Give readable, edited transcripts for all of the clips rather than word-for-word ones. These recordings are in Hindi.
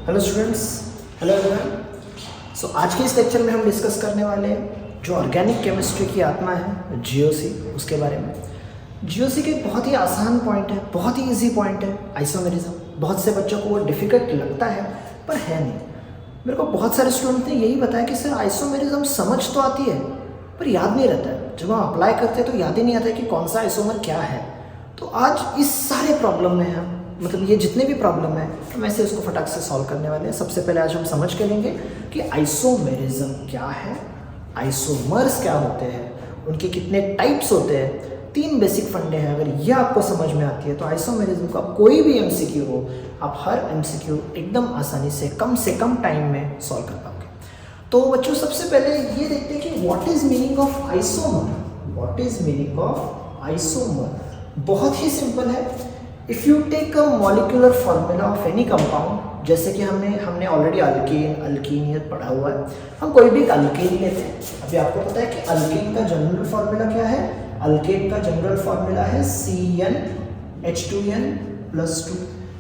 Hello students, hello everyone. So आज के इस लेक्चर में हम डिस्कस करने वाले हैं जो ऑर्गेनिक केमिस्ट्री की आत्मा है जीओसी, उसके बारे में। जीओसी के बहुत ही आसान पॉइंट है, बहुत ही इजी पॉइंट है आइसोमेरिज्म। बहुत से बच्चों को वो डिफ़िकल्ट लगता है पर है नहीं। मेरे को बहुत सारे स्टूडेंट ने यही बताया कि सर आइसोमेरिज्म समझ तो आती है पर याद नहीं रहता है। जब हम अप्लाई करते हैं तो याद ही नहीं आता है कि कौन सा आइसोमर क्या है। तो आज इस सारे प्रॉब्लम में हम मतलब ये जितने भी प्रॉब्लम है हम ऐसे उसको फटाक से सॉल्व करने वाले हैं। सबसे पहले आज हम समझ के लेंगे कि आइसोमेरिज्म क्या है, आइसोमर्स क्या होते हैं, उनके कितने टाइप्स होते हैं। 3 बेसिक फंडे हैं। अगर ये आपको समझ में आती है तो आइसोमेरिज्म का कोई भी एमसीक्यू हो, आप हर एमसीक्यू एकदम आसानी से कम टाइम में सॉल्व कर पाओगे। तो बच्चों सबसे पहले ये देखते हैं कि what is meaning of isomer. What is meaning of isomer? बहुत ही सिंपल है। If you take a molecular formula of any compound, जैसे कि हमने ऑलरेडी अल्कीन ये पढ़ा हुआ है। हम कोई भी एक अल्केन लेते हैं। अभी आपको पता है कि अल्केन का जनरल फॉर्मूला क्या है? अल्केन का जनरल फॉर्मूला है CnH2n+2।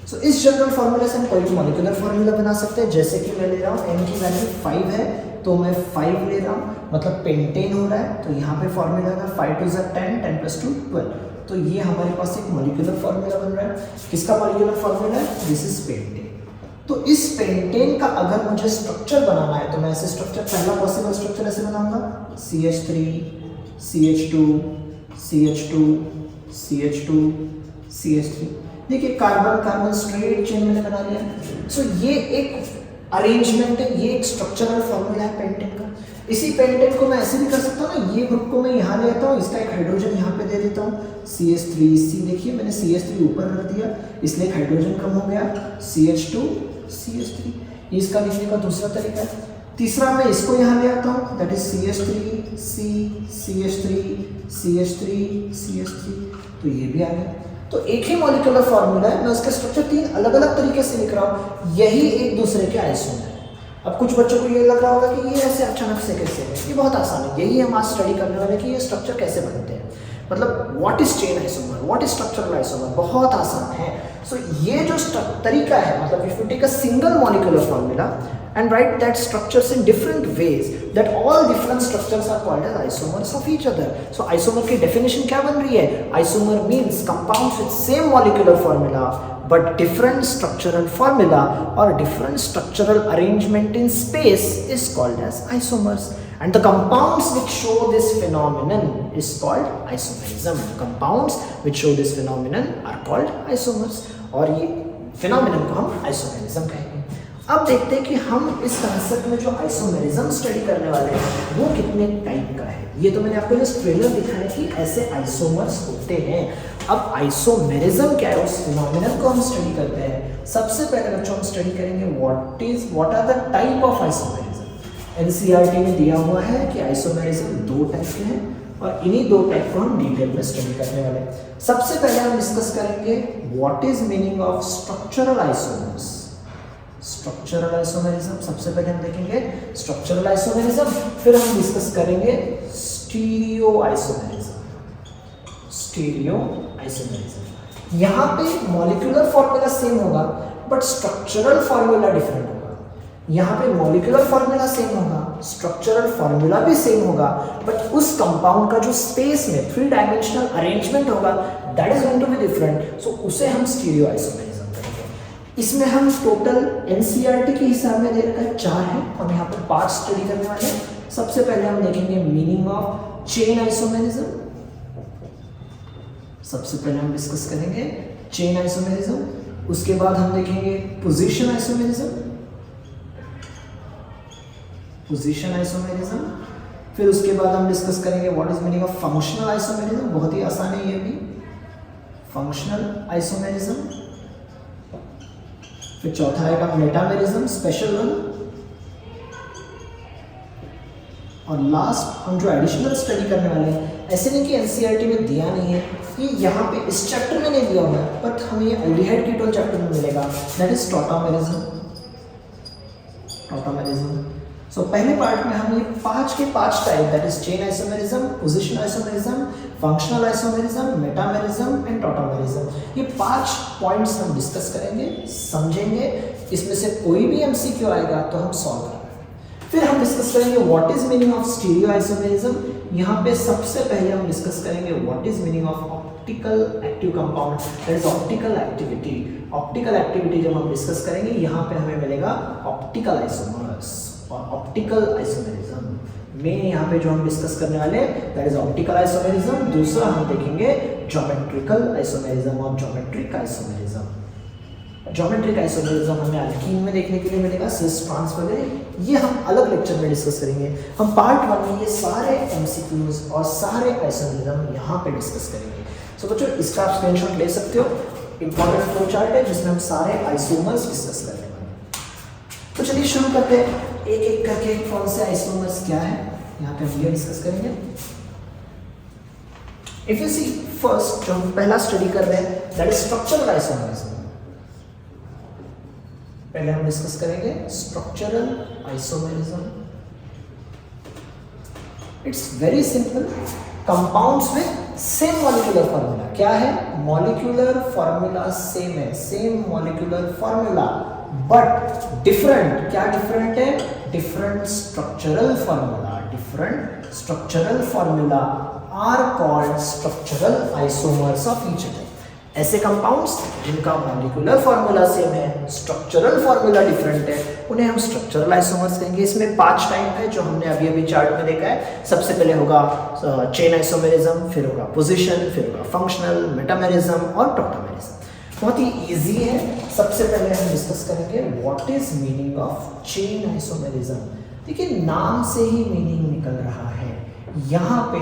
सो इस जनरल फार्मूला से हम कोई भी मॉलिक्यूलर फार्मूला बना सकते हैं। जैसे कि मैं ले रहा हूँ n की वैल्यू 5 है तो मैं 5 ले रहा हूँ, मतलब पेंटेन हो रहा है। तो यहाँ पे फार्मूला का 5 2 10, 10 + 2 12। तो ये हमारे पास एक मॉलिक्यूलर फार्मूला बन रहा है। किसका मॉलिक्यूलर फार्मूला है? This is pentane. तो इस पेंटेन का अगर मुझे स्ट्रक्चर बनाना है तो मैं ऐसे स्ट्रक्चर, पहला पॉसिबल स्ट्रक्चर ऐसे बनाऊंगा, CH3 CH2 CH2 CH2 CH3। देखिए कार्बन कार्बन स्ट्रेट चेन मैंने बना लिया। सो ये एक अरेंजमेंट है, ये एक स्ट्रक्चरल फॉर्मूला है पेंटेन का। इसी पेंटेन को मैं ऐसे भी कर सकता हूँ ना, ये ग्रुप को मैं यहाँ ले आता हूँ, इसका एक हाइड्रोजन यहाँ पे दे देता हूँ CH3C। देखिए मैंने CH3 ऊपर रख दिया, इसलिए एक हाइड्रोजन कम हो गया, CH2 CH3। ये इसका लिखने का दूसरा तरीका है। तीसरा मैं इसको यहाँ ले आता हूँ, that is CH3C CH3 CH3 CH3। तो ये भी आ गया। तो एक ही मॉलिक्यूलर फार्मूला है, मैं उसके स्ट्रक्चर 3 अलग अलग तरीके से लिख रहा हूँ, यही एक दूसरे के आइसोमर है। अब कुछ बच्चों को ये लग रहा होगा कि ये ऐसे अचानक से कैसे है। ये बहुत आसान है, यही हम आज स्टडी करने वाले कि ये स्ट्रक्चर कैसे बनते हैं। मतलब what is chain isomer, what is structural isomer, बहुत आसान है। सो ये जो तरीका है, मतलब if you take a single molecular formula and write that structures in different ways, that all different structures are called as isomers of each other. So isomer की definition क्या बन रही है? Isomer means compounds with same molecular formula but different structural formula or different structural arrangement in space is called as isomers. And the compounds which show this phenomenon is called isomerism. Compounds which show this phenomenon are called isomers. और ये phenomenon को हम isomerism कहेंगे। अब देखते हैं कि हम इस कंसेप्ट में जो आइसोमेरिज्म स्टडी करने वाले हैं वो कितने टाइप का है। ये तो मैंने आपको जस्ट ट्रेलर दिखाया कि ऐसे आइसोमर्स होते हैं। अब आइसोमेरिज्म क्या है, उस फिनोमिनन को हम स्टडी करते हैं। सबसे पहले बच्चों हम स्टडी करेंगे what are the type of isomerism. NCERT में दिया हुआ है कि आइसोमेरिज्म 2 टाइप के हैं और इन्हीं 2 टाइप को हम डिटेल में स्टडी करने वाले हैं। सबसे पहले हम डिस्कस करेंगे what is meaning of structural isomers. Structural isomerism सबसे पहले हम देखेंगे स्ट्रक्चरल आइसोमेरिज्म, फिर हम डिस्कस करेंगे स्टीरियो आइसोमेरिज्म। स्टीरियो आइसोमेरिज्म, यहाँ पे मॉलिक्यूलर फॉर्मूला सेम होगा बट स्ट्रक्चरल फॉर्मूला डिफरेंट होगा। यहाँ पे मॉलिक्यूलर फॉर्मूला सेम होगा, स्ट्रक्चरल फॉर्मूला भी सेम होगा, बट उस कंपाउंड का जो स्पेस में 3 डायमेंशनल अरेंजमेंट होगा that is going to be different. So उसे हम स्टीरियो आइसोमेरिज्म। इसमें हम टोटल एनसीईआरटी के हिसाब में दे रखा है 4 है। हम यहाँ पर 5 स्टडी करने वाले हैं। सबसे पहले हम देखेंगे मीनिंग ऑफ चेन आइसोमेरिज्म। सबसे पहले हम डिस्कस करेंगे चेन आइसोमेरिज्म। उसके बाद हम देखेंगे पोजीशन आइसोमेरिज्म। Position isomerism. फिर उसके बाद हम डिस्कस करेंगे what is meaning of functional isomerism. बहुत ही आसान है ये भी, फंक्शनल आइसोमेरिज्म। फिर चौथा आएगा मेटामेरिज्म, स्पेशल वन। और लास्ट हम जो एडिशनल स्टडी करने वाले हैं, ऐसे नहीं कि एनसीईआरटी में दिया नहीं है, ये यहाँ पे इस चैप्टर में नहीं दिया हुआ है बट हमें ये एल्डिहाइड कीटोन चैप्टर में मिलेगा, दैट इज टॉटामेरिज्म। टॉटामेरिज्म। सो पहले पार्ट में हम ये 5 के 5 type, that is chain isomerism, position isomerism, functional isomerism, metamerism and tautomerism, ये 5 पॉइंट्स हम डिस्कस करेंगे, समझेंगे। इसमें से कोई भी एमसीक्यू आएगा तो हम सॉल्व करेंगे। फिर हम डिस्कस करेंगे what is meaning of stereo isomerism. यहाँ पे सबसे पहले हम डिस्कस करेंगे what is meaning of optical active compound, that is optical activity. Optical activity जब हम डिस्कस करेंगे यहाँ पे हमें मिलेगा ऑप्टिकल आइसोमर्स और ऑप्टिकल आइसोमेरिज्म। मेन यहाँ पे जो हम डिस्कस करने वाले दैट इज ऑप्टिकल आइसोमेरिज्म। दूसरा हम देखेंगे ज्योमेट्रिकल आइसोमेरिज्म और ज्योमेट्रिक आइसोमेरिज्म। ज्योमेट्रिक आइसोमेरिज्म हमें अल्कीन में देखने के लिए मिलेगा, सिस ट्रांस वगैरह, ये हम अलग लेक्चर में डिस्कस करेंगे। हम पार्ट 1 में ये सारे एमसीक्यूज और सारे आइसोमेरिज्म यहाँ पे डिस्कस करेंगे। सो बच्चों इसका आप स्क्रीनशॉट ले सकते हो, इंपॉर्टेंट फ्लो चार्ट है जिसमें हम सारे आइसोमर्स डिस्कस करने वाले हैं। तो चलिए शुरू करते हैं एक एक करके, कौन से आइसोमर्स क्या है यहाँ पे हम ये डिस्कस करेंगे। इफ यू सी फर्स्ट जो हम पहला स्टडी कर रहे हैं दैट इज स्ट्रक्चरल आइसोमरिज्म। पहले हम डिस्कस करेंगे structural isomerism. It's very simple, compounds with same molecular formula. क्या है? मॉलिक्यूलर फॉर्मूला सेम है, same molecular formula but different. क्या डिफरेंट है? Different structural formula. Different structural formula are called structural isomers of each other. ऐसे कंपाउंड्स जिनका मॉलिक्यूलर फॉर्मूला सेम है, स्ट्रक्चरल फॉर्मूला डिफरेंट है, उन्हें हम स्ट्रक्चरल आइसोमर्स कहेंगे। इसमें 5 टाइप है जो हमने अभी अभी चार्ट में देखा है। सबसे पहले होगा चेन आइसोमेरिज्म, फिर होगा पोजीशन, फिर होगा फंक्शनल, मेटामेरिज्म और टॉटोमेरिज्म। बहुत ही इजी है। सबसे पहले हम डिस्कस करेंगे what is meaning of chain isomerism. देखिए नाम से ही मीनिंग निकल रहा है। यहाँ पे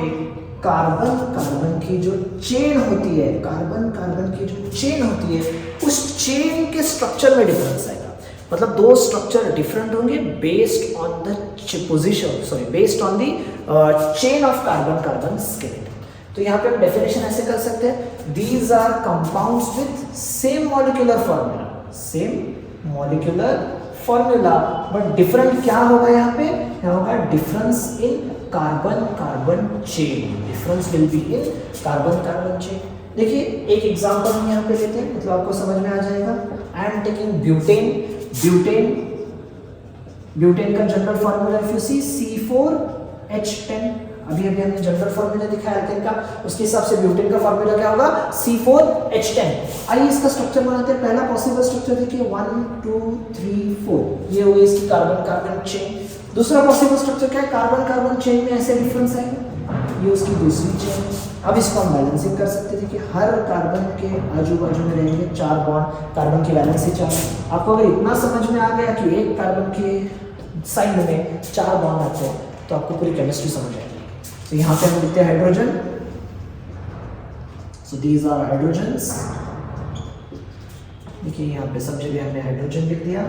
कार्बन कार्बन की जो चेन होती है, कार्बन कार्बन की जो चेन होती है, उस चेन के स्ट्रक्चर में डिफरेंस आएगा। मतलब दो स्ट्रक्चर डिफरेंट होंगे based on the position, sorry based on the chain of carbon carbon skeleton. तो यहाँ पे हम डेफिनेशन ऐसे कर सकते हैं, these are compounds with same molecular formula, same molecular formula but different क्या होगा यहाँ पे? यहाँ होगा difference in carbon carbon chain. Difference will be in carbon carbon chain. देखिए एक एग्जांपल हम यहाँ पे लेते हैं, मतलब आपको समझ में आ जाएगा। I am taking butane. Butane, butane का general formula if you see C4H10। अभी अभी हमने जनरल फॉर्मूला दिखाया एल्केन का, उसके हिसाब से ब्यूटेन का फॉर्मूला क्या होगा? C4H10। आइए इसका स्ट्रक्चर बनाते हैं। पहला पॉसिबल स्ट्रक्चर देखिए 1 2 3 4, ये हो गई इसकी कार्बन कार्बन चेन। दूसरा पॉसिबल स्ट्रक्चर क्या है? कार्बन कार्बन चेन में ऐसे डिफरेंस आएगा, ये उसकी दूसरी चेन। अब इसको हम बैलेंसिंग कर सकते थे कि हर कार्बन के आजू बाजू में रहेंगे 4 बॉन्ड, कार्बन की वैलेंसी 4। आपको अगर इतना समझ में आ गया कि एक कार्बन के साइड में 4 बॉन्ड आते हैं तो आपको पूरी केमिस्ट्री समझ आएगी। तो यहाँ पे हम लिखते हैं hydrogen. So these are hydrogens. देखिए यहाँ पे सब जगह हमने हाइड्रोजन लिख दिया।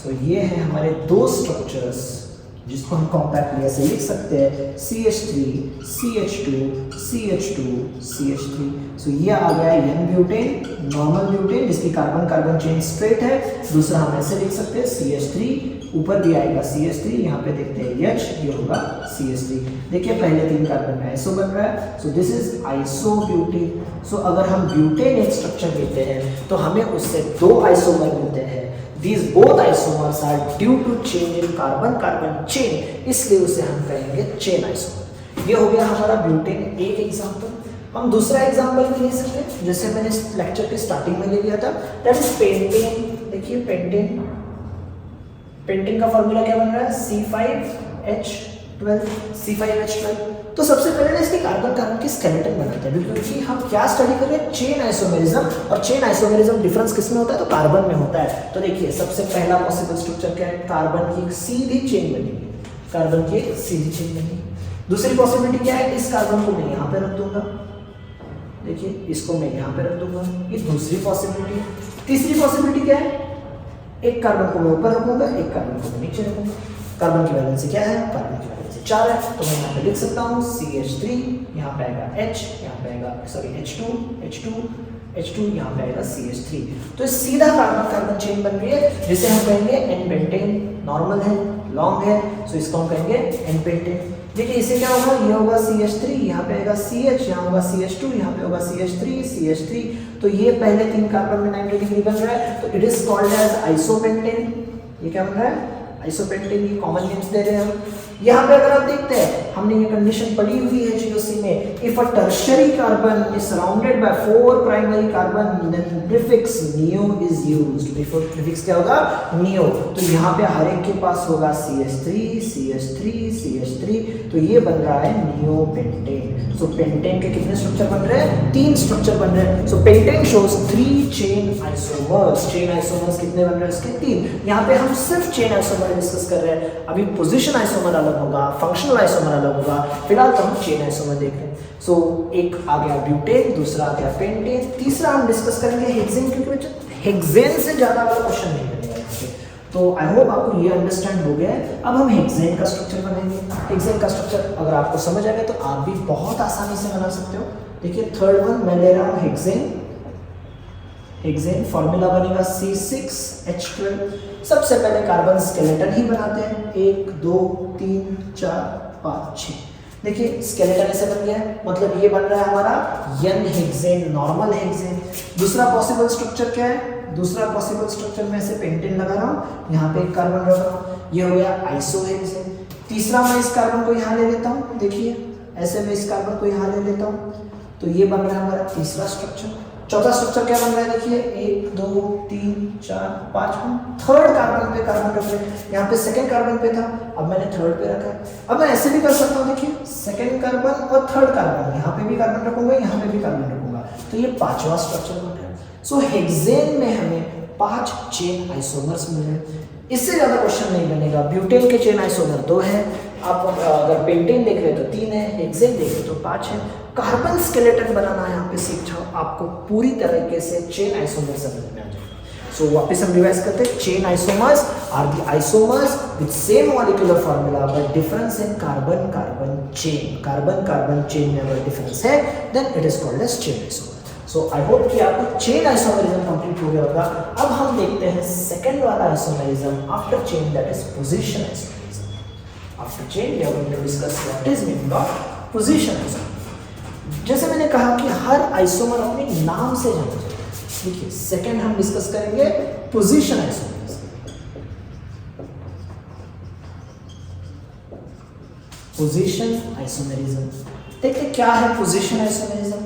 सो ये है हमारे दो स्ट्रक्चर्स जिसको हम कॉम्पैक्टली ऐसे लिख सकते हैं CH3 CH2 CH2 CH3। सो ये आ गया N ब्यूटेन, नॉर्मल ब्यूटेन जिसकी कार्बन कार्बन चेन स्ट्रेट है। दूसरा हम ऐसे लिख सकते हैं CH3, ऊपर भी आएगा CH3, यहाँ पे देखते हैं H, ये होगा CH3। देखिए पहले 3 कार्बन में आइसो बन रहा है। So this is isobutane. So अगर हम ब्यूटेन एक स्ट्रक्चर लेते हैं तो हमें उससे 2 आइसोमर मिलते हैं। These both isomers are due to change in carbon-carbon chain, इसलिए उसे हम कहेंगे चेन आइसोमर। ये हो गया हमारा ब्यूटेन एक एग्जांपल। हम दूसरा एग्जांपल भी ले सकते हैं, जैसे मैंने इस लेक्चर के स्टार्टिंग में ले लिया था, दैट इज पेंटेन। देखिए पेंटेन, पेंटेन का फॉर्मूला क्या बन रहा है? C5H12, C5H12। तो सबसे पहले इसके कार्बन कार्बन की स्केलेटन बनाते हैं, क्योंकि हम क्या स्टडी कर रहे हैं? Chain isomerism. और चेन आइसोमेरिज्म डिफरेंस किसमें होता है? तो कार्बन में होता है। तो देखिए सबसे पहला पॉसिबल स्ट्रक्चर क्या है? कार्बन की एक सीधी चेन बनेगी, कार्बन की एक सीधी चेन बनेगी। दूसरी पॉसिबिलिटी क्या है? इस कार्बन को मैं यहाँ पे रख दूंगा, देखिए इसको मैं यहाँ पे रख दूंगा, ये दूसरी पॉसिबिलिटी। तीसरी पॉसिबिलिटी क्या है? एक कार्बन को मैं ऊपर रखूंगा, एक कार्बन को मैं नीचे रखूंगा। कार्बन की वैलेंसी क्या है? कार्बन की वैलेंसी 4 है, तो मैं यहाँ पे लिख सकता हूँ CH3, यहाँ पे आएगा H, यहाँ पे आएगा सॉरी H2, H2 यहाँ पे आएगा CH3। तो सीधा कार्बन कार्बन चेन बन रही है जिसे हम कहेंगे एन पेंटेन। नॉर्मल है, लॉन्ग है, सो इसको हम कहेंगे एन पेंटेन। देखिए इसे क्या होगा, ये होगा CH3, यहाँ पे आएगा CH, यहाँ होगा CH2, यहाँ पे होगा CH3। तो ये पहले 3 कार्बन में 90 डिग्री बन रहा है, तो it is called as isopentane. ये क्या बन रहा है, आइसोपेंटेन। ये कॉमन नेम्स दे रहे हैं हम। यहाँ पे अगर आप देखते हैं, हमने ये कंडीशन पढ़ी हुई है GOC में, if a tertiary carbon is surrounded by 4 primary carbon then prefix neo is used. Prefix क्या होगा, नियो। तो यहाँ पे हर एक के पास होगा CH3, तो ये बन रहा है नियो पेंटेन। सो पेंटेन के कितने स्ट्रक्चर बन रहे हैं, 3 स्ट्रक्चर बन रहे हैं। So pentane shows 3 chain isomers. Chain isomers कितने बन रहे हैं इसके, 3। यहाँ पे हम सिर्फ चेन आइसोमर डिस्कस कर रहे हैं। अभी पोजीशन आइसोमर अलग होगा, फंक्शनल आइसोमर अलग होगा, फिलहाल तो हम चेन आइसोमर देख रहे हैं। सो एक आ गया ब्यूटेन, दूसरा आ गया पेंटेन, तीसरा हम डिस्कस करेंगे हेक्सेन, क्योंकि बच्चों हेक्सेन से ज्यादा वाला क्वेश्चन नहीं बनेगा यहाँ पे। तो आई होप आपको ये अंडरस्टैंड हो गया है। अब हम हेक्सेन का स्ट्रक्चर बनाएंगे। हेक्सेन का स्ट्रक्चर अगर आपको समझ आ गया तो आप भी बहुत आसानी से बना सकते हो। देखिए थर्ड वन मैं ले रहा हूँ हेक्सेन। हेक्सेन फॉर्मूला बनेगा C6H12। सबसे पहले कार्बन स्केलेटन ही बनाते हैं, 1 2 3 4 5 6। देखिए स्केलेटन ऐसे बन गया है, मतलब ये बन रहा है हमारा n हेक्सेन, नॉर्मल हेक्सेन। दूसरा पॉसिबल स्ट्रक्चर क्या है, दूसरा पॉसिबल स्ट्रक्चर में से पेंटेन लगा रहा हूँ, यहाँ पे एक कार्बन रख रहा हूँ, ये हो गया आइसोहेक्सेन। तीसरा मैं इस कार्बन को यहाँ ले लेता हूँ, देखिए ऐसे मैं इस कार्बन को यहाँ ले लेता हूँ, तो ये बन रहा है हमारा तीसरा स्ट्रक्चर। चौथा स्ट्रक्चर क्या बन रहा है, देखिए 1 2 3 4 5। हम थर्ड कार्बन पे कार्बन रख रहे हैं, यहाँ पे सेकंड कार्बन पे था, अब मैंने थर्ड पे रखा है। अब मैं ऐसे भी कर सकता हूँ, देखिए सेकंड कार्बन और थर्ड कार्बन, यहाँ पे भी कार्बन रखूंगा, यहाँ पे भी कार्बन रखूंगा, तो ये 5वां स्ट्रक्चर बन रहा है। सो हेक्सेन में हमें 5 चेन आइसोमर्स मिले। इससे ज्यादा क्वेश्चन नहीं बनेगा। ब्यूटेन के चेन आइसोमर 2 है, आप अगर पेंटेन देख रहे हो तो 3 है, हेक्सेन देख रहे हो तो 5 है। कार्बन स्केलेटन बनाना यहाँ पे सीख जाओ, आपको पूरी तरीके से चेन आइसोमर समझ में आ जाएगा। सो वापस हम रिवाइज करते हैं। Chain isomers are the isomers with same molecular formula but difference in carbon carbon chain. Carbon carbon chain में अगर डिफरेंस है then it is called as chain isomer. So I hope कि आपको चेन आइसोमरिज्म कंप्लीट हो गया होगा। अब हम देखते हैं सेकंड वाला isomerism after chain, that is position isomerism. After chain we are going to discuss what is meaning of position isomerism. जैसे मैंने कहा कि हर आइसोमर अपने नाम से जाना जाता है। देखिए सेकंड हम डिस्कस करेंगे पोजीशन आइसोमरिज्म। पोजीशन आइसोमरिज्म देखिए क्या है पोजीशन आइसोमरिज्म।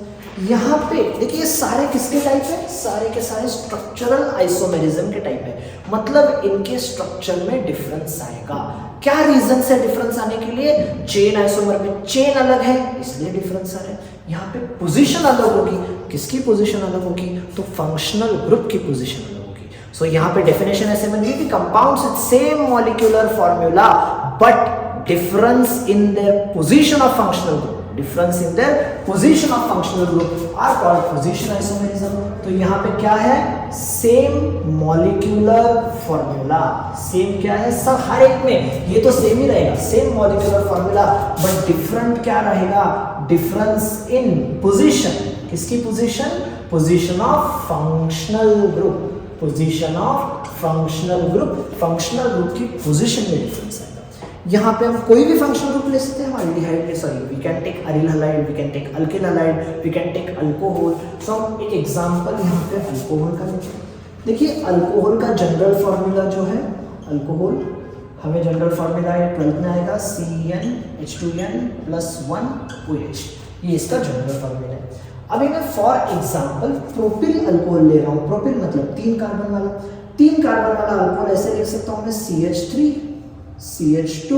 यहाँ पे देखिए ये सारे किसके टाइप है, सारे के सारे स्ट्रक्चरल आइसोमेरिज्म के टाइप है, मतलब इनके स्ट्रक्चर में डिफरेंस आएगा। क्या रीजन है डिफरेंस आने के लिए, चेन आइसोमर में चेन अलग है इसलिए डिफरेंस आ रहा है। यहाँ पे पोजीशन अलग होगी, किसकी पोजीशन अलग होगी, तो फंक्शनल ग्रुप की पोजीशन अलग होगी। सो यहाँ पे डेफिनेशन ऐसे बन गई कि compounds with same molecular formula but difference in their position of functional group, difference in their position of functional group are called position isomerism। तो यहाँ पे क्या है, सेम मॉलिक्यूलर फॉर्मूला, सेम क्या है सब हर एक में ये तो सेम ही रहेगा, same molecular formula but different क्या रहेगा, डिफरेंस इन पोजीशन। किसकी position, position of functional group, position of functional group, functional group की पोजीशन में डिफरेंस है। यहाँ पे हम कोई भी फंक्शनल ग्रुप ले सकते हैं, हम एल्डिहाइड ले, sorry we can take aryl halide, we can take alkyl halide, we can take alcohol. So हम एक एग्जांपल यहाँ पे अल्कोहल का लेते हैं। देखिए अल्कोहल का जनरल फार्मूला जो है, अल्कोहल हमें जनरल फार्मूला है 12 में आएगा CnH2n + 1OH, ये इसका जनरल फार्मूला है। अभी मैं फॉर एग्जाम्पल प्रोपिल अल्कोहल ले रहा हूँ, प्रोपिल मतलब 3 कार्बन वाला, 3 कार्बन वाला अल्कोहल ऐसे लिख सकता हूँ मैं CH3 CH2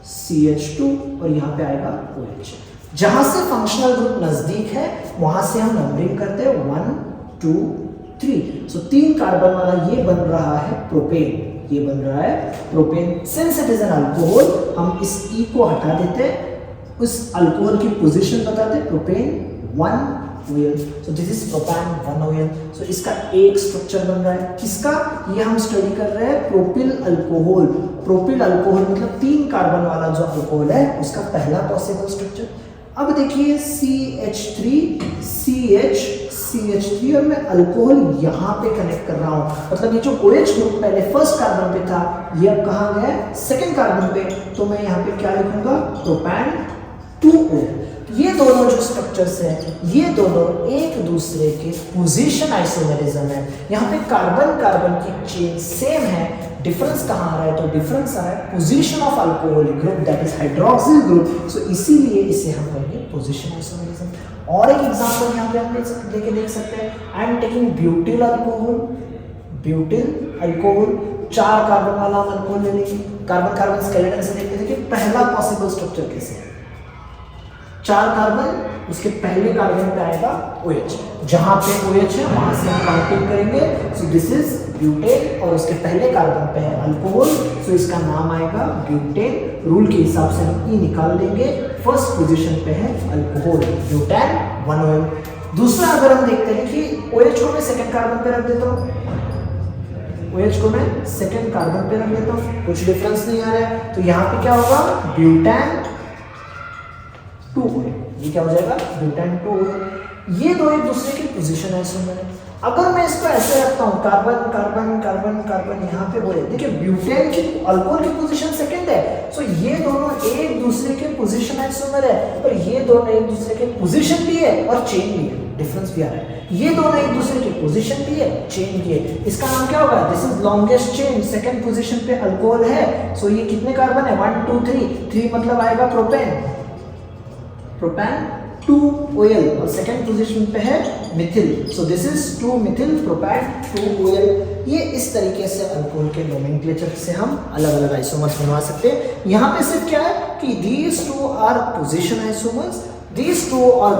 CH2 और यहाँ पे आएगा OH। जहां से फंक्शनल ग्रुप नजदीक है वहां से हम नंबरिंग करते हैं 1 2 3। सो 3 कार्बन वाला ये बन रहा है प्रोपेन, ये बन रहा है propane. Since it is an alcohol हम इस E को हटा देते, उस अल्कोहल की पोजीशन बताते, propane 1 OL। So this is propan 1 OL। सो इसका एक स्ट्रक्चर बन रहा है, किसका, ये हम स्टडी कर रहे हैं प्रोपिल अल्कोहल। प्रोपिल अल्कोहल मतलब 3 कार्बन वाला जो अल्कोहल है उसका पहला पॉसिबल स्ट्रक्चर। अब देखिए CH3 और मैं अल्कोहल यहाँ पे कनेक्ट कर रहा हूँ, मतलब ये जो OH ग्रुप पहले फर्स्ट कार्बन पे था ये अब कहाँ गया सेकंड कार्बन पे, तो मैं यहाँ पे क्या लिखूंगा प्रोपैन 2O। ये दोनों जो स्ट्रक्चर्स हैं ये दोनों एक दूसरे के पोजीशन आइसोमेरिज्म है। यहाँ पे कार्बन कार्बन की चेन सेम है, डिफरेंस कहाँ आ रहा है, तो डिफरेंस आ रहा है position of alcoholic group that is hydroxyl group. So इसीलिए इसे हम कहेंगे पोजीशन आइसोमेरिज्म। और एक एग्जांपल यहाँ पे हम लेके देख सकते हैं, आई am taking butyl alcohol 4 carbon वाला हम अल्कोहल ले लेंगे। कार्बन कार्बन स्केलेटन से देखते हैं कि पहला पॉसिबल स्ट्रक्चर कैसे है। 4 कार्बन, उसके पहले कार्बन पे आएगा OH, जहां पे OH है वहां से हम काउंटिंग करेंगे। सो दिस इज ब्यूटेन और उसके पहले कार्बन पे है अल्कोहल, सो इसका नाम आएगा ब्यूटेन। रूल के हिसाब से हम E निकाल देंगे, फर्स्ट पोजीशन पे है अल्कोहल ब्यूटेन 1OM। दूसरा अगर हम देखते हैं कि OH को मैं सेकंड कार्बन पे रख देता हूँ, OH को मैं सेकंड कार्बन पे रख देता हूँ, कुछ डिफरेंस नहीं आ रहा है, तो यहाँ पे क्या होगा ब्यूटेन 2O। ये क्या हो जाएगा ब्यूटेन 2O। ये दो एक दूसरे की पोजीशन आइसोमर है। अगर मैं इसको ऐसे रखता हूँ कार्बन कार्बन कार्बन कार्बन यहाँ पे बोले, देखिए ब्यूटेन की अल्कोहल की पोजीशन सेकंड है, सो ये दोनों एक दूसरे के पोजीशन आइसोमर है, पर ये दोनों एक दूसरे के पोजीशन भी है और चेन भी है, डिफरेंस भी आ रहा है। ये दोनों एक दूसरे के पोजीशन भी है, चेन भी है, इसका नाम क्या होगा, this is longest chain, second position पे अल्कोहल है। सो ये कितने कार्बन है 1 2 3 मतलब आएगा प्रोपेन 2OL और सेकंड पोजीशन पे है methyl. So this is 2 methyl propane 2OL। ये इस तरीके से अल्कोहल के नोमेनक्लेचर से हम अलग अलग आइसोमर्स बनवा सकते हैं। यहाँ पे सिर्फ क्या है कि these two are position isomers, these two are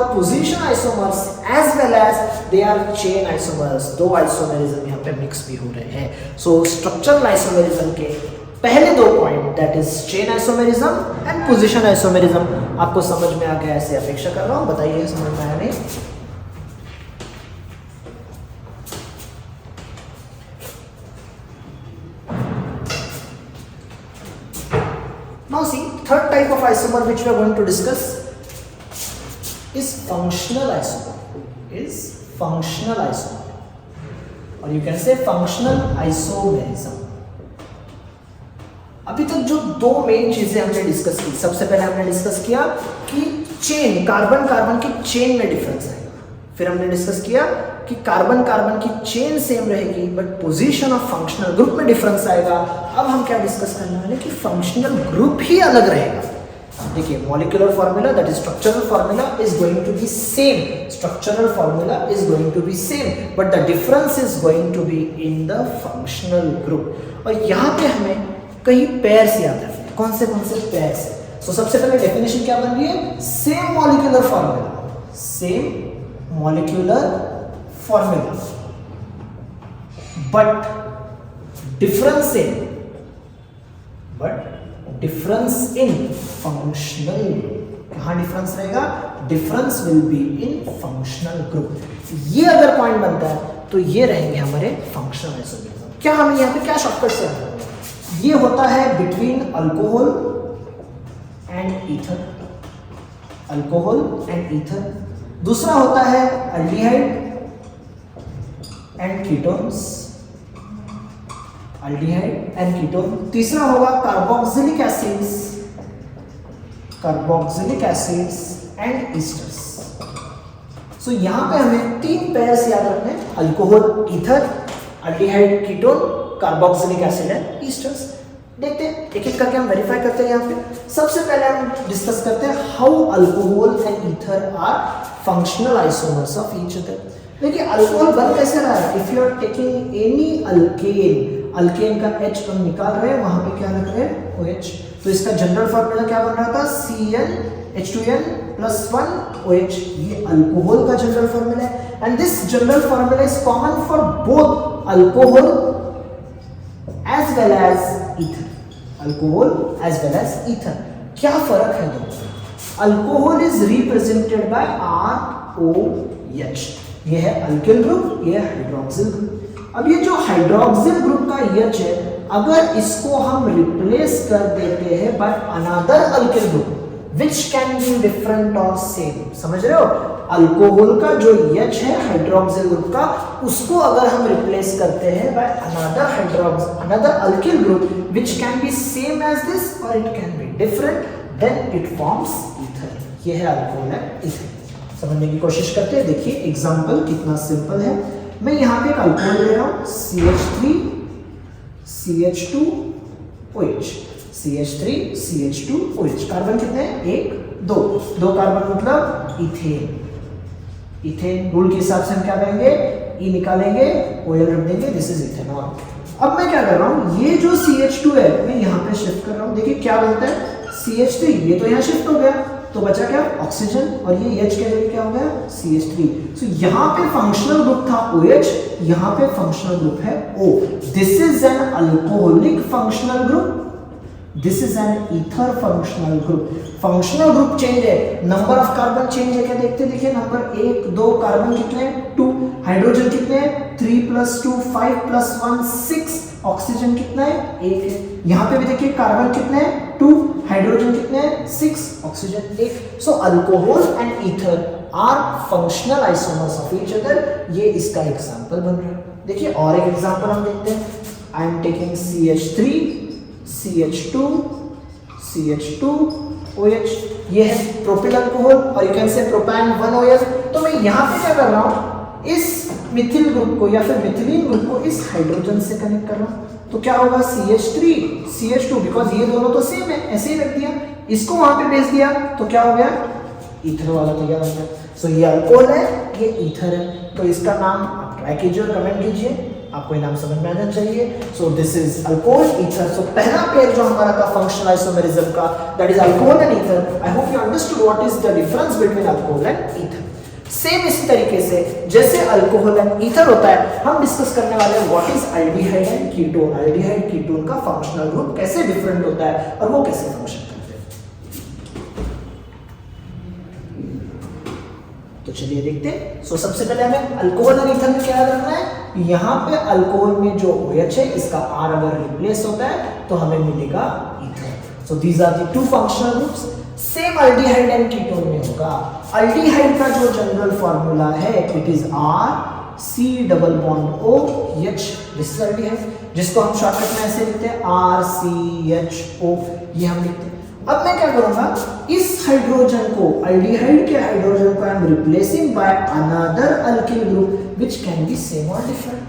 position isomers as well as they are chain isomers। दो आइसोमेरिज्म यहाँ पे मिक्स भी हो रहे हैं। सो स्ट्रक्चरल आइसोमेरिज्म के पहले दो point that is chain isomerism and position isomerism आपको समझ में आ गया, ऐसे अपेक्षा कर रहा हूं, बताइए समझ में आया नहीं। Now see, third type of isomer which we are going to discuss is functional isomer, or you can say functional isomerism। अभी तक जो दो मेन चीजें हमने डिस्कस की, सबसे पहले हमने डिस्कस किया कि चेन कार्बन कार्बन की चेन में डिफरेंस आएगा, फिर हमने डिस्कस किया कि कार्बन कार्बन की चेन सेम रहेगी but position of functional group में डिफरेंस आएगा। अब हम क्या डिस्कस करने वाले कि फंक्शनल ग्रुप ही अलग रहेगा। देखिए molecular formula that is structural formula is going to be same, structural formula is going to be same but the difference is going to be in the functional group. और यहाँ पे हमें कई पेयर्स याद रखने, कौन से पेयर्स। सो सबसे पहले डेफिनेशन क्या बन रही है, same molecular formula but difference in functional. कहाँ डिफरेंस रहेगा, difference will be in functional group. ये अगर पॉइंट बनता है तो ये रहेंगे हमारे फंक्शनल आइसोमेरिज्म। क्या हमें यहाँ पे क्या शॉर्टकट से आता है, ये होता है बिटवीन अल्कोहल एंड ईथर। दूसरा होता है अल्डिहाइड एंड कीटोन। तीसरा होगा कार्बोक्सिलिक एसिड्स एंड ईस्टर्स। सो यहां पे हमें 3 पेयर्स याद रखने, alcohol, ether, aldehyde, ketone, carboxylic acid and esters. देखते हैं एक एक करके हम वेरीफाई करते हैं। यहाँ पे सबसे पहले हम डिस्कस करते हैं how alcohol and ether are functional isomers of each other. देखिए अल्कोहल बन कैसे रहा है, if you are taking any alkane का H हम निकाल रहे हैं, वहां पे क्या रख रहे हैं OH, तो इसका जनरल फॉर्मूला क्या बन रहा था CnH2n+1OH। ये अल्कोहल का जनरल फॉर्मूला है and this general formula is common for both alcohol as well as क्या फर्क है दोनों, alcohol is represented by ROH, ये है अल्किल ग्रुप, ये है हाइड्रोक्सिल ग्रुप। अब ये जो हाइड्रोक्सिल ग्रुप का H है, अगर इसको हम रिप्लेस कर देते हैं by another alkyl group, which can be different or same. समझ रहे हो? अल्कोहल का जो H है हाइड्रोक्सिल ग्रुप का, उसको अगर हम रिप्लेस करते हैं by another alkyl group which can be same as this or it can be different, then it forms ether. ये है अल्कोहल है इथर। समझने की कोशिश करते हैं। देखिए एग्जांपल कितना सिंपल है। मैं यहाँ पे एक अल्कोहल ले रहा हूँ CH3 CH2 OH, CH3 CH2 OH। Carbon कितने हैं? 1 2 कार्बन मतलब इथेन। इथेन रूल के हिसाब से हम क्या करेंगे? E निकालेंगे, OL रख देंगे, दिस इज इथेनॉल। अब मैं क्या कर रहा हूँ, ये जो CH2 है मैं यहाँ पे शिफ्ट कर रहा हूँ। देखिए क्या बनता है, CH3 ये तो यहाँ शिफ्ट हो गया, तो बचा क्या? ऑक्सीजन, और ये H के जगह क्या हो गया? CH3। सो यहाँ पे फंक्शनल ग्रुप था OH, यहाँ पे फंक्शनल ग्रुप है O। This is an alcoholic functional group, this is an ether functional group. Functional group change है, नंबर ऑफ कार्बन चेंज है क्या? देखते देखिए, नंबर 1 2 कार्बन कितने हैं? 2, हाइड्रोजन कितने हैं? 3 + 2 5 + 1 6, ऑक्सीजन कितना है? 1 है। यहाँ पे भी देखिए कार्बन कितने हैं? 2, हाइड्रोजन कितने हैं? 6, oxygen 1। So alcohol and ether are functional isomers of each other. ये इसका एग्जांपल बन रहा है। देखिए और एक एग्जांपल हम देखते हैं। आई am taking CH3 CH2 CH2 OH, ये है प्रोपिल अल्कोहल, और यू कैन से प्रोपैन 1OL। तो मैं यहाँ पे क्या कर रहा हूँ, इस मिथिल ग्रुप को या फिर मिथिलीन ग्रुप को इस हाइड्रोजन से कनेक्ट कर रहा हूँ। तो क्या होगा? CH3 CH2, बिकॉज ये दोनों तो सेम है, ऐसे ही रख दिया, इसको वहां पे भेज दिया, तो क्या हो गया? ईथर वाला तैयार हो गया। सो ये अल्कोहल है, ये ईथर है। तो इसका नाम आप ट्राई कीजिए और कमेंट कीजिए, आपको ये नाम समझ में आना चाहिए। So this is alcohol ether. So पहला पेयर जो हमारा था फंक्शनल आइसोमेरिज्म का, that is alcohol and ether. I hope you understood what is the difference between alcohol and ether. Same इसी तरीके से जैसे अल्कोहल एंड ईथर होता है, हम डिस्कस करने वाले हैं what is aldehyde and ketone. Aldehyde ketone का फंक्शनल ग्रुप कैसे डिफरेंट होता है और वो कैसे फंक्शन करते हैं। तो चलिए देखते हैं। सो सबसे पहले हमें अल्कोहल और ईथर में क्या याद रखना है, यहाँ पे अल्कोहल में जो OH है इसका R अगर रिप्लेस होता है तो हमें मिलेगा ether. So these are the two functional groups. Same aldehyde and ketone में होगा। एल्डिहाइड का जो जनरल फार्मूला है it is RC≡OH, this is aldehyde, जिसको हम शॉर्टकट में ऐसे लिखते हैं RCHO, ये हम लिखते हैं। अब मैं क्या करूंगा, इस हाइड्रोजन को, एल्डिहाइड के हाइड्रोजन को I am replacing by another alkyl group which can be same और डिफरेंट।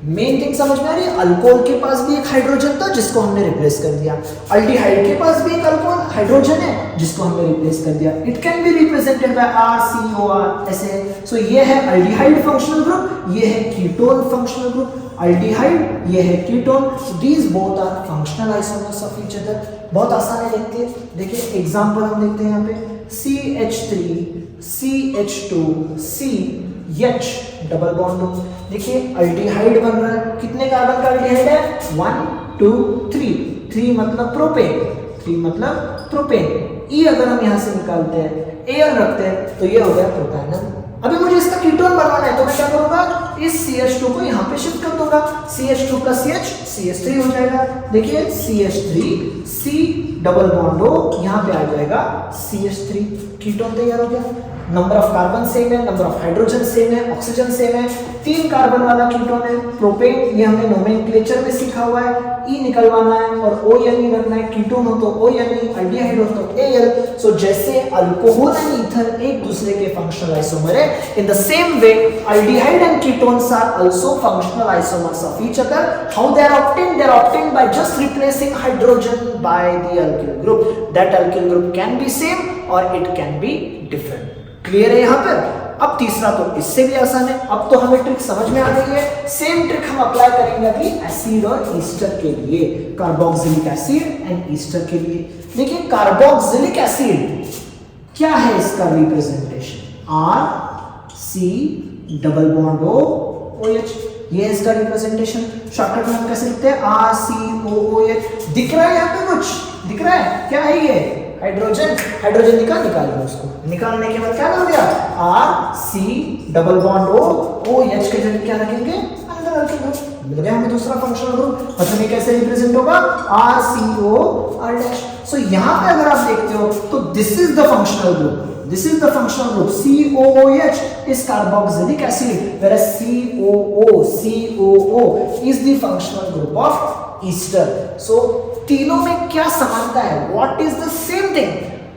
मेन थिंग समझ में आ रही है, अल्कोहल के पास भी एक हाइड्रोजन था जिसको हमने रिप्लेस कर दिया, एल्डिहाइड के पास भी एक अल्कोहल हाइड्रोजन है जिसको हमने रिप्लेस कर दिया। It can be represented by RCOR ऐसे। सो ये है एल्डिहाइड फंक्शनल ग्रुप, ये है कीटोन फंक्शनल ग्रुप। एल्डिहाइड, ये है ketone, these both are functional isomers of each other. बहुत आसान है, देखते हैं। देखिए एग्जांपल हम देखते हैं यहाँ पे CH3 CH2 CH double bond. देखिए अल्डिहाइड बन रहा है, कितने कार्बन का अल्डिहाइड है? 1 2 3, 3 मतलब प्रोपेन, 3 मतलब प्रोपेन। E अगर हम यहाँ से निकालते हैं, Al रखते हैं, तो ये हो गया प्रोपेनल। अभी मुझे इसका कीटोन बनाना है, तो मैं क्या करूंगा, इस CH2 को यहाँ पे शिफ्ट कर दूंगा, CH2 + CH CH3 हो जाएगा। देखिए CH3 C double bond O, यहाँ पे आ जाएगा CH3, कीटोन तैयार हो गया। नंबर ऑफ कार्बन सेम है, नंबर ऑफ हाइड्रोजन सेम है, ऑक्सीजन सेम है, 3 कार्बन वाला कीटोन है। प्रोपेन, ये हमने नोमेनक्लेचर में सीखा हुआ है, E निकलवाना है और ONE रखना है। कीटोन हो तो ONE, एल्डिहाइड हो तो Al। सो जैसे अल्कोहल एंड ईथर एक दूसरे के फंक्शनल आइसोमर है, in the same way aldehyde and ketones are also functional isomers of each other. How they are obtained? They are obtained by just replacing hydrogen by the alkyl group. That alkyl group can be same और it can be different. Clear है यहाँ पर? अब तीसरा तो इससे भी आसान है। अब तो हमें ट्रिक समझ में आ गई है। सेम ट्रिक हम अप्लाई करेंगे अभी एसिड और ईस्टर के लिए, कार्बोक्सिलिक एसिड एंड ईस्टर के लिए। देखिए कार्बोक्सिलिक एसिड क्या है, इसका representation RC double bond OH, ये है इसका रिप्रेजेंटेशन। शॉर्टकट में हम कैसे लिखते हैं? RCOOH। दिख रहा है यहाँ पे कुछ? दिख रहा है? क्या है ये? हाइड्रोजन। हाइड्रोजन निकालिए उसको। निकालने के बाद क्या हो गया? RC डबल बॉन्ड OH के जगह क्या रखेंगे? अंदर अल्किल ग्रुप। मिल गया हमें दूसरा फंक्शनल ग्रुप। मतलब ये कैसे रिप्रेजेंट होगा, RCOR'। सो यहाँ पे अगर आप देखते हो तो this is the functional group, this is the functional group COOH is carboxylic acid, whereas COO is the functional group of ester. So तीनों में क्या समानता है, what is the same thing?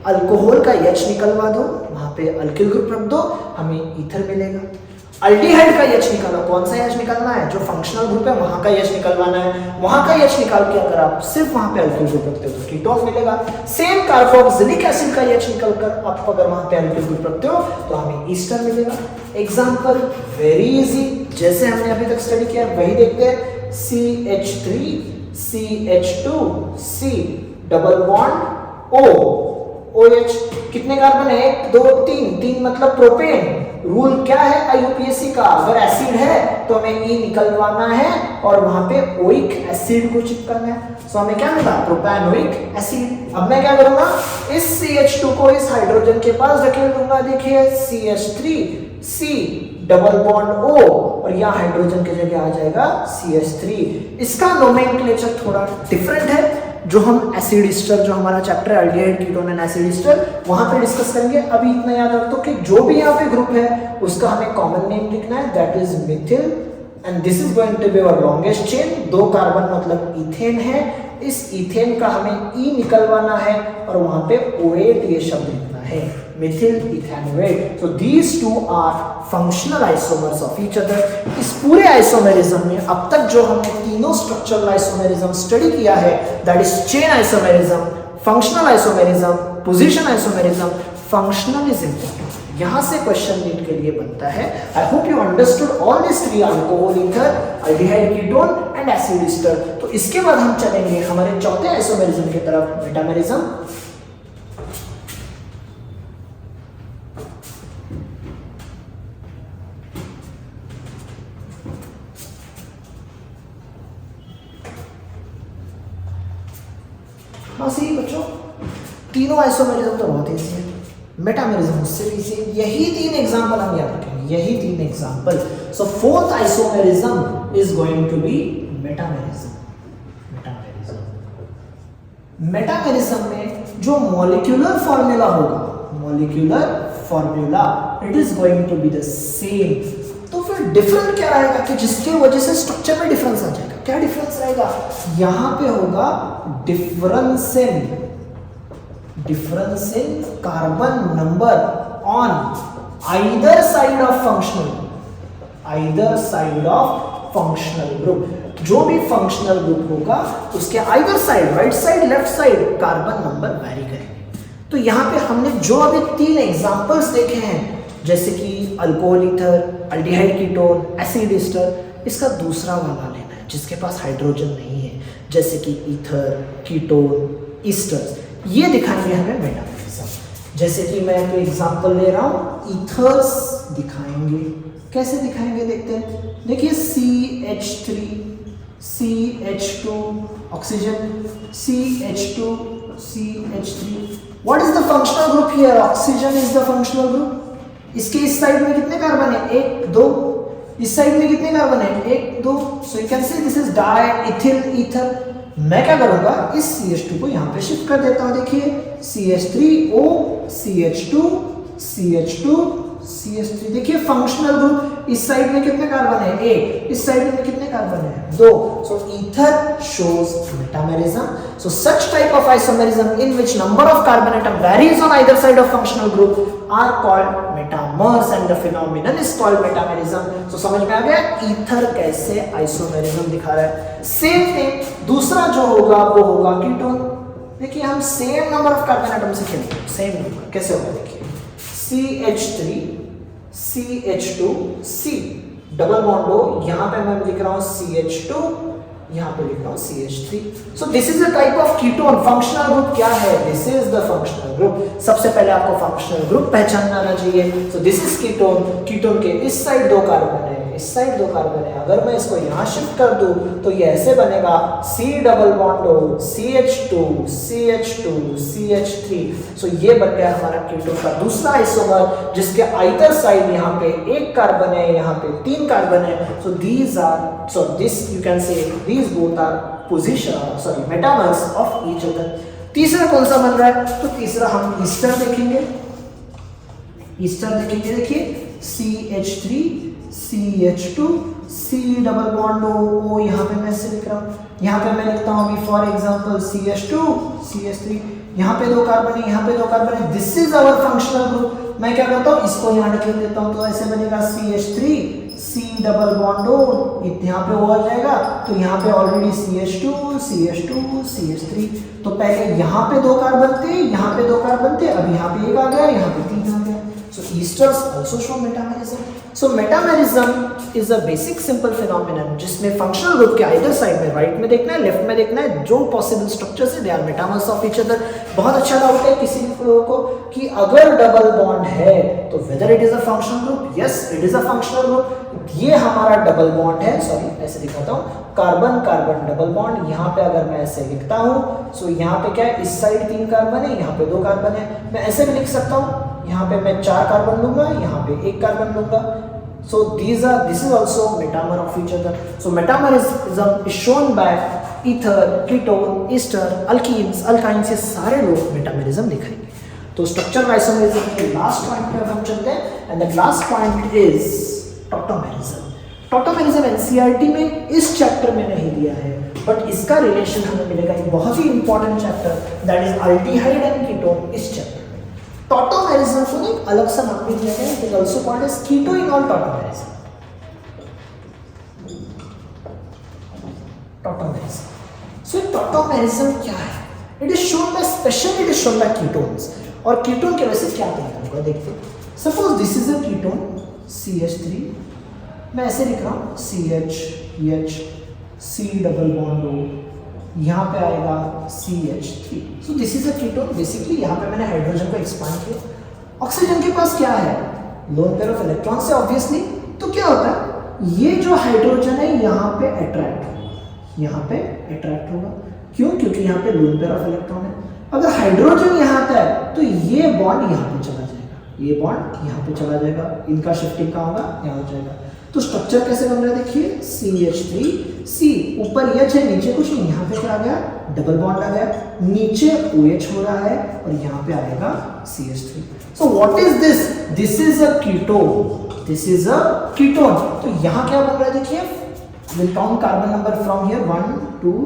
Alcohol का H निकलवा दो, वहां पे अल्किल ग्रुप रख दो, हमें ईथर मिलेगा। अल्डिहाइड का H निकालो, कौन सा H निकालना है, जो फंक्शनल ग्रुप है वहां का H निकलवाना है, वहां का H निकाल के अगर आप सिर्फ वहां पे अल्किल ग्रुप रखते हो तो कीटोन मिलेगा। सेम कार्बोक्सिलिक एसिड का H निकलकर आप अगर वहां पे अल्किल ग्रुप रखते हो तो हमें ईस्टर मिलेगा। एग्जांपल वेरी इजी, जैसे हमने अभी तक स्टडी किया वही देखते हैं। CH3 CH2 C double bond O OH, कितने कार्बन है, 1 2 3, 3 मतलब प्रोपेन। रूल क्या है IUPAC का, अगर एसिड है तो हमें E निकलवाना है और वहां पे ओइक एसिड को चिपकाना है। सो हमें क्या मिला, प्रोपैनोइक एसिड। अब मैं क्या करूंगा, इस CH2 को इस हाइड्रोजन के पास धकेल दूंगा। देखिए CH3 C double bond O और यहाँ हाइड्रोजन की जगह आ जाएगा CH3। इसका नोमेनक्लेचर थोड़ा डिफरेंट है, जो हम एसिड ईस्टर, जो हमारा चैप्टर है aldehyde ketone and acid Easter, वहां पे डिस्कस करेंगे। अभी इतना याद रखो कि जो भी यहाँ पे ग्रुप है उसका हमें कॉमन नेम लिखना है, that is methyl, and this is going to be our longest chain. 2 carbon मतलब इथेन है, इस इथेन का हमें E निकलवाना है और वहां पे OH ये शब्द लिखना है, methyl ethanoate. So these two are functional isomers of each other. इस पूरे आइसोमेरिज्म में अब तक जो हमने तीनों स्ट्रक्चरल आइसोमेरिज्म स्टडी किया है, that is chain isomerism, functional isomerism, position isomerism. Functional is important, यहां से क्वेश्चन नीट के लिए बनता है। आई hope you understood all this 3, alcohol, ether, aldehyde ketone and acid Easter. तो इसके बाद हम चलेंगे हमारे चौथे आइसोमेरिज्म की तरफ, मेटामेरिज्म। बस यही बच्चों, तीनों आइसोमेरिज्म तो बहुत इजी है, मेटामेरिज्म उससे भी इजी है। यही 3 एग्जांपल हम याद रखेंगे, यही 3 example. So fourth isomerism is going to be metamerism. Metamerism में जो मॉलिक्यूलर फॉर्मूला होगा, molecular formula, it is going to be the same. तो फिर डिफरेंट क्या रहेगा कि जिसकी वजह से स्ट्रक्चर में डिफरेंस आ जाएगा। क्या डिफरेंस रहेगा, यहां पे होगा difference in carbon number on either side of functional group. जो भी फंक्शनल ग्रुप होगा उसके either side, right side, left side, carbon number very करेंगे। तो यहां पे हमने जो अभी 3 एग्जांपल्स देखे हैं, जैसे कि alcohol, ether, aldehyde ketone, acid Easter, इसका दूसरा वाला लेना है जिसके पास हाइड्रोजन नहीं है, जैसे कि ईथर, कीटोन, ईस्टर्स, ये दिखाएंगे हमें मेटामेरिज्म। जैसे कि मैं कोई एग्जांपल ले रहा हूं, ईथर्स दिखाएंगे। कैसे दिखाएंगे देखते हैं। देखिए CH3 CH2 oxygen, CH2 CH3, what is the functional group here, oxygen is the functional group. इसके इस साइड में कितने कार्बन है, 1 2, इस साइड में कितने कार्बन है, 1 2, सो यू कैन से दिस इज डाइथिल ईथर। मैं क्या करूंगा, इस CH2 को यहां पे शिफ्ट कर देता हूं। देखिए CH3O CH2 CH2 CH3, देखिए फंक्शनल ग्रुप, इस साइड में कितने कार्बन है, 1, इस साइड में कितने कार्बन है, 2, so ether shows metamerism. So such type of isomerism in which number of carbon atom varies on either side of functional group are called metamers and the phenomenon is called metamerism. So समझ में आ गया ईथर कैसे आइसोमेरिज्म दिखा रहा है। सेम थिंग दूसरा जो होगा वो होगा कीटोन। देखिए हम same number of carbon atom से खेलेंगे, सेम नंबर कैसे होगा, देखिए CH3 CH2 C double bond हो, यहां पे मैं लिख रहा हूं CH2, यहां पे लिख रहा हूं CH3। So this is the type of ketone. Functional group क्या है, this is the functional group. सबसे पहले आपको फंक्शनल ग्रुप पहचानना आना चाहिए। So this is ketone. Ketone के इस साइड 2 कार्बन है, इस साइड 2 कार्बन है, अगर मैं इसको यहाँ शिफ्ट कर दूं तो ये ऐसे बनेगा C double bond O CH2 CH2 CH3। सो ये बन गया हमारा कीटोन का दूसरा आइसोमर जिसके आइदर साइड यहाँ पे 1 कार्बन है, यहाँ पे 3 कार्बन है। So this you can say these both are position metamers of each other. तीसरा कौन सा बन रहा है? तो तीसरा हम ईस्टर देखेंगे। देखिए CH3 CH2 C double bond O, यहाँ पे मैं ऐसे लिख रहा हूँ, यहाँ पे मैं लिखता हूँ अभी फॉर एग्जांपल CH2 CH3, यहाँ पे 2 कार्बन है, यहाँ पे 2 कार्बन है। This is our functional group. मैं क्या करता हूँ, इसको यहाँ लिख देता हूँ, तो ऐसे बनेगा CH3 C double bond O, यहाँ पे O आ जाएगा, तो यहाँ पे ऑलरेडी CH2 CH2 CH3। तो पहले यहाँ पे 2 कार्बन थे, यहाँ पे 2 कार्बन थे, अब यहाँ पे 1 आ गया, यहाँ पे 3 आ गया। So esters also show metamerism. So metamerism is a basic simple phenomenon जिसमें functional group के either side में right में देखना है, left में देखना है, जो possible structures है they are metamers of each other। बहुत अच्छा डाउट है किसी भी लोगों को कि अगर डबल बॉन्ड है तो whether it is a functional group, yes it is a functional group। ये हमारा डबल बॉन्ड है, सॉरी ऐसे दिखाता हूँ, कार्बन कार्बन डबल बॉन्ड। यहाँ पे अगर मैं ऐसे लिखता हूँ, सो यहाँ पे क्या है, इस साइड 3 कार्बन है, यहाँ पे 2 कार्बन है। मैं ऐसे भी लिख सकता हूँ, यहाँ पे मैं 4 कार्बन लूंगा, यहाँ पे 1 कार्बन लूंगा। So this is also metamer of each other. So metamerism is shown by ether, ketone, ester, alkenes, alkynes, ये सारे लोग मेटामेरिज्म दिखाएंगे। तो स्ट्रक्चर आइसोमेरिज्म के लास्ट पॉइंट पे हम चलते हैं, and the last point is tautomerism. Tautomerism NCERT में इस चैप्टर में नहीं दिया है, बट इसका रिलेशन हमें मिलेगा एक बहुत ही important chapter, that is aldehyde and ketone. इस चैप्टर टॉटोमेरिज्म को एक अलग सा नाम भी दिया गया है, it is also called as keto enol tautomerism. So tautomerism क्या है? It is shown by specially it is shown by ketones. और कीटोन के वैसे क्या होगा देखते हैं। Suppose this is a ketone CH3, मैं ऐसे लिख रहा हूँ CH C double bond O, यहाँ पे आएगा CH3। So this is a ketone. Basically यहाँ पे मैंने हाइड्रोजन को एक्सपांड किया। ऑक्सीजन के पास क्या है, लोन पेयर ऑफ इलेक्ट्रॉन से ऑब्वियसली। तो क्या होता है, ये जो हाइड्रोजन है यहाँ पे अट्रैक्ट होगा, यहाँ पे अट्रैक्ट होगा। क्यों? क्योंकि यहाँ पे लोन पेयर ऑफ इलेक्ट्रॉन है। अगर हाइड्रोजन यहाँ आता है तो ये बॉन्ड यहाँ पे चला जाएगा, ये बॉन्ड यहाँ पे चला जाएगा, इनका शिफ्टिंग कहाँ होगा, यहाँ हो जाएगा। तो स्ट्रक्चर कैसे बन रहा है देखिए, CH3C, ऊपर H है, नीचे कुछ नहीं, यहाँ पे क्या आ गया, डबल बॉन्ड आ गया, नीचे OH हो रहा है और यहाँ पे आएगा CH3। So what is this? This is a ketone, this is a ketone. तो यहाँ क्या बन रहा है देखिए, will count carbon number from here 1 2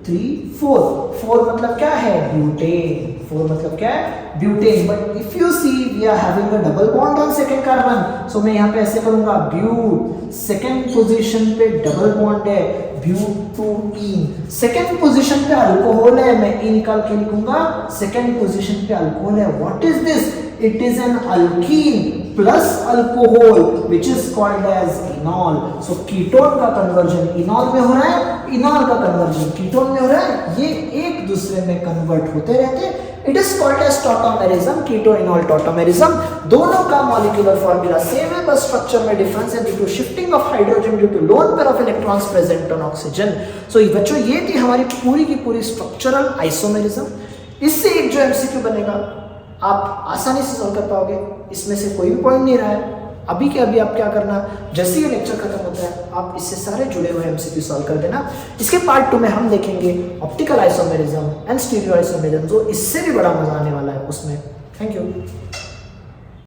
3 4। 4 मतलब क्या है, ब्यूटेन। 4 मतलब क्या है, butane. But if you see we are having a double bond on second carbon, so मैं यहाँ पे ऐसे करूंगा, ब्यूट, सेकंड पोजीशन पे डबल बॉन्ड है, ब्यूटोइन। सेकंड पोजीशन पे अल्कोहल है, मैं इन निकाल के लिखूंगा, सेकंड पोजीशन पे अल्कोहल है। What is this? It is an alkene plus alcohol which is called as enol. So ketone का कन्वर्जन इनॉल में हो रहा है, इनॉल का कन्वर्जन कीटोन में हो रहा है, ये एक दूसरे में कन्वर्ट होते रहते हैं। It is called as tautomerism, keto enol tautomerism. दोनों का मॉलिक्यूलर फॉर्मूला सेम है, बस स्ट्रक्चर में डिफरेंस है due to shifting of hydrogen due to lone pair of electrons present on oxygen. So बच्चों ये थी हमारी पूरी की पूरी स्ट्रक्चरल आइसोमेरिज्म। इससे एक जो एमसीक्यू बनेगा आप आसानी से सॉल्व कर पाओगे, इसमें से कोई भी पॉइंट नहीं रहा है। अभी के अभी आप क्या करना, जैसे ही लेक्चर खत्म होता है आप इससे सारे जुड़े हुए एमसीक्यू सॉल्व कर देना। इसके पार्ट 2 में हम देखेंगे optical isomerism and stereo isomerism, जो इससे भी बड़ा मजा आने वाला है उसमें। Thank you.